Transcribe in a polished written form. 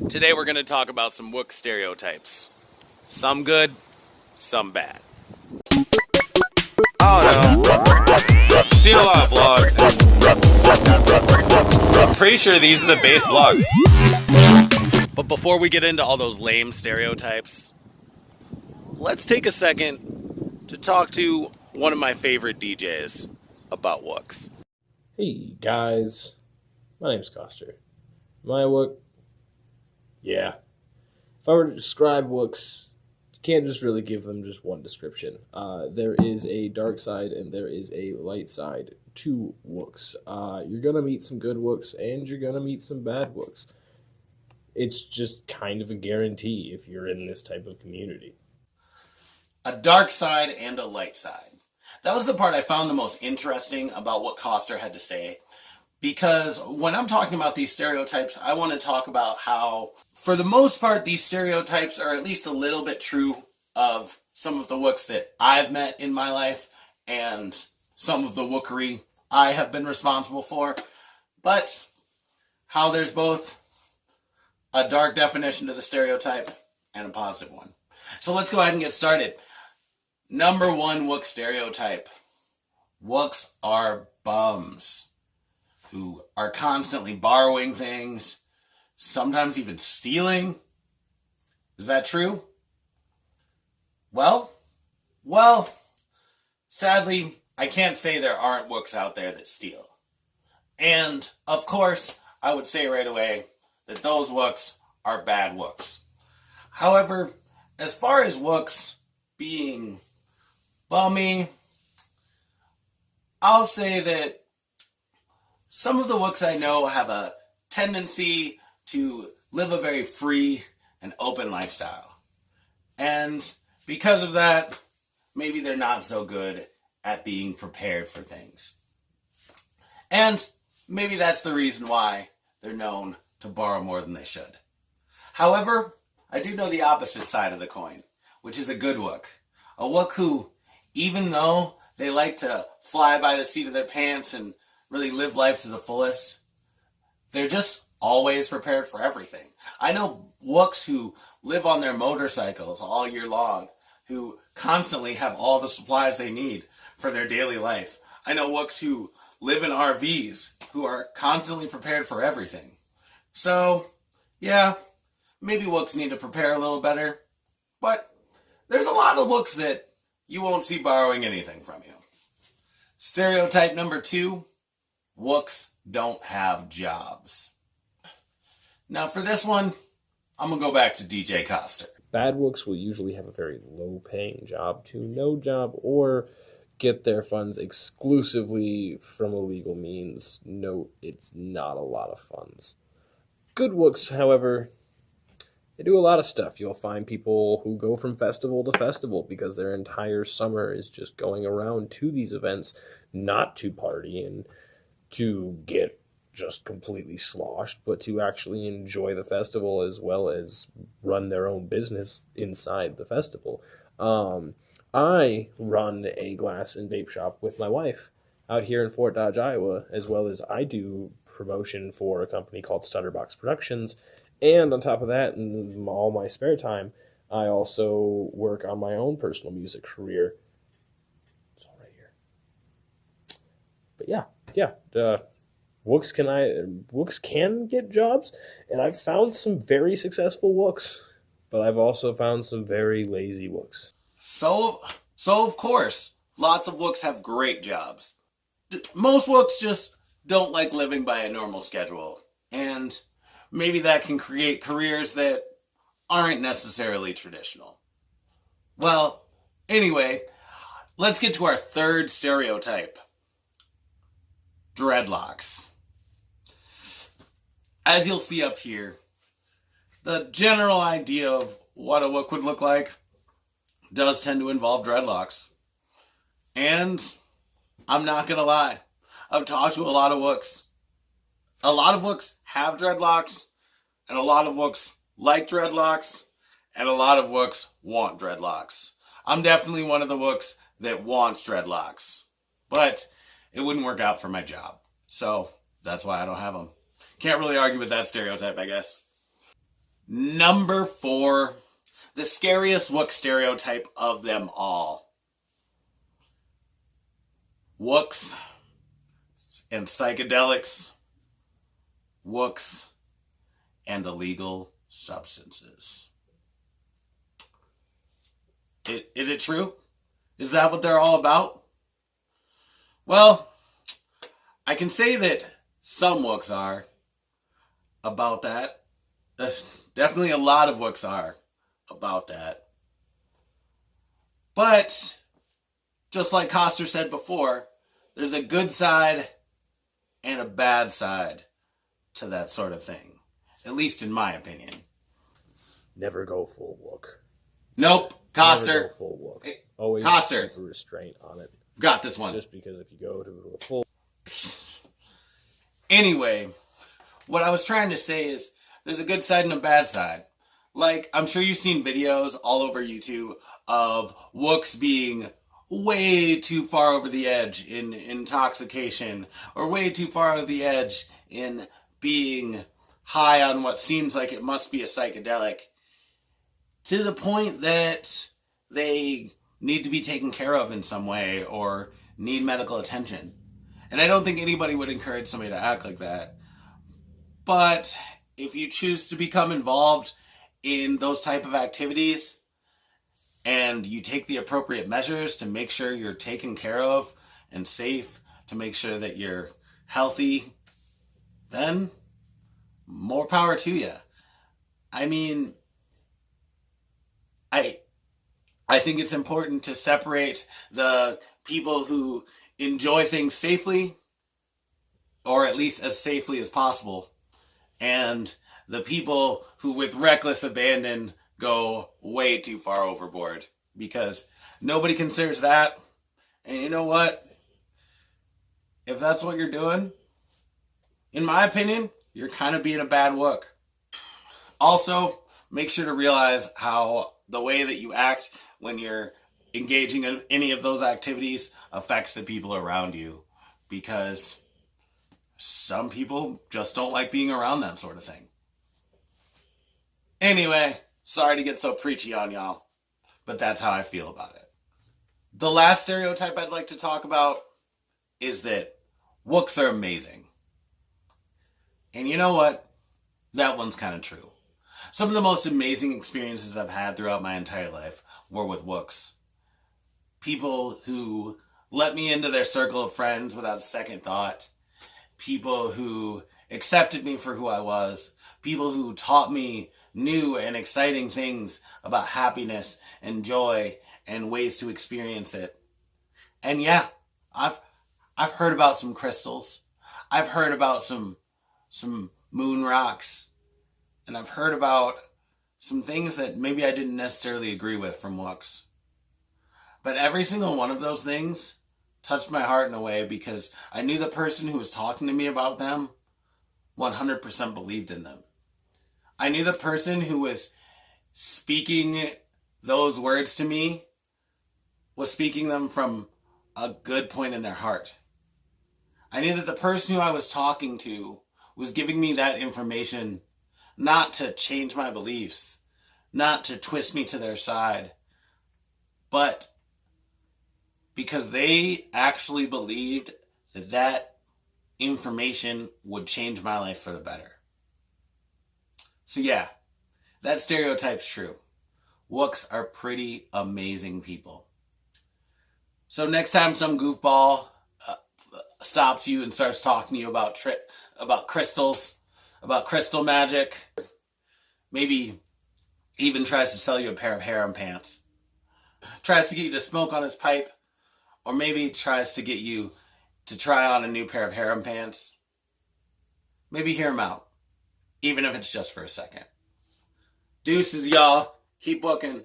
Today we're going to talk about some wook stereotypes. Some good, some bad. I don't know. I've seen a lot of vlogs. I'm pretty sure these are the base vlogs. But before we get into all those lame stereotypes, let's take a second to talk to one of my favorite DJs about wooks. Hey guys, my name's Coster. My wook, yeah. If I were to describe wooks, you can't just really give them just one description. There is a dark side and there is a light side to wooks. You're gonna meet some good wooks and you're gonna meet some bad wooks. It's just kind of a guarantee if you're in this type of community. A dark side and a light side. That was the part I found the most interesting about what Coster had to say. Because when I'm talking about these stereotypes, I want to talk about how, for the most part, these stereotypes are at least a little bit true of some of the wooks that I've met in my life and some of the wookery I have been responsible for. But how there's both a dark definition to the stereotype and a positive one. So let's go ahead and get started. Number one wook stereotype. Wooks are bums who are constantly borrowing things, sometimes even stealing. Is that true? Well, sadly, I can't say there aren't wooks out there that steal. And, of course, I would say right away that those wooks are bad wooks. However, as far as wooks being bummy, I'll say that some of the wooks I know have a tendency to live a very free and open lifestyle. And because of that, maybe they're not so good at being prepared for things. And maybe that's the reason why they're known to borrow more than they should. However, I do know the opposite side of the coin, which is a good wook. A wook who, even though they like to fly by the seat of their pants and really live life to the fullest, they're just always prepared for everything. I know wooks who live on their motorcycles all year long, who constantly have all the supplies they need for their daily life. I know wooks who live in RVs, who are constantly prepared for everything. So, yeah, maybe wooks need to prepare a little better, but there's a lot of wooks that you won't see borrowing anything from you. Stereotype number 2, wooks don't have jobs. Now for this one, I'm going to go back to DJ Coster. Bad wooks will usually have a very low-paying job to no job or get their funds exclusively from illegal means. No, it's not a lot of funds. Good wooks, however, they do a lot of stuff. You'll find people who go from festival to festival because their entire summer is just going around to these events, not to party and to get just completely sloshed, but to actually enjoy the festival as well as run their own business inside the festival. I run a glass and vape shop with my wife out here in Fort Dodge, Iowa, as well as I do promotion for a company called Stutterbox Productions. And on top of that, in all my spare time, I also work on my own personal music career. It's all right here. But yeah. Wooks can get jobs, and I've found some very successful wooks, but I've also found some very lazy wooks. So of course, lots of wooks have great jobs. Most wooks just don't like living by a normal schedule, and maybe that can create careers that aren't necessarily traditional. Well, anyway, let's get to our third stereotype. Dreadlocks. As you'll see up here, the general idea of what a wook would look like does tend to involve dreadlocks. And I'm not going to lie, I've talked to a lot of wooks. A lot of wooks have dreadlocks, and a lot of wooks like dreadlocks, and a lot of wooks want dreadlocks. I'm definitely one of the wooks that wants dreadlocks, but it wouldn't work out for my job. So that's why I don't have them. Can't really argue with that stereotype, I guess. Number 4, the scariest wook stereotype of them all. Wooks and psychedelics, wooks and illegal substances. Is it true? Is that what they're all about? Well, I can say that some wooks are about that. Definitely a lot of wooks are about that. But, just like Coster said before, there's a good side and a bad side to that sort of thing. At least in my opinion. Never go full wook. Nope, Coster. Never go full wook. Always Coster. keep a restraint on it. Got this one. Just because if you go to a full... Anyway, what I was trying to say is there's a good side and a bad side. Like, I'm sure you've seen videos all over YouTube of wooks being way too far over the edge in intoxication, or way too far over the edge in being high on what seems like it must be a psychedelic, to the point that they need to be taken care of in some way or need medical attention. And I don't think anybody would encourage somebody to act like that. But if you choose to become involved in those type of activities and you take the appropriate measures to make sure you're taken care of and safe, to make sure that you're healthy, then more power to you. I mean, I think it's important to separate the people who enjoy things safely, or at least as safely as possible, and the people who with reckless abandon go way too far overboard, because nobody considers that. And you know what? If that's what you're doing, in my opinion, you're kind of being a bad wook. Also, make sure to realize how the way that you act when you're engaging in any of those activities affects the people around you, because some people just don't like being around that sort of thing. Anyway, sorry to get so preachy on y'all, but that's how I feel about it. The last stereotype I'd like to talk about is that wooks are amazing. And you know what? That one's kind of true. Some of the most amazing experiences I've had throughout my entire life were with wooks. People who let me into their circle of friends without a second thought. People who accepted me for who I was. People who taught me new and exciting things about happiness and joy and ways to experience it. And yeah, I've heard about some crystals. I've heard about some moon rocks. And I've heard about some things that maybe I didn't necessarily agree with from wooks. But every single one of those things touched my heart in a way, because I knew the person who was talking to me about them 100% believed in them. I knew the person who was speaking those words to me was speaking them from a good point in their heart. I knew that the person who I was talking to was giving me that information not to change my beliefs, not to twist me to their side, but because they actually believed that that information would change my life for the better. So yeah, that stereotype's true. Wooks are pretty amazing people. So next time some goofball stops you and starts talking to you about crystals, about crystal magic, maybe even tries to sell you a pair of harem pants, tries to get you to smoke on his pipe, or maybe tries to get you to try on a new pair of harem pants, maybe hear him out, even if it's just for a second. Deuces, y'all. Keep booking.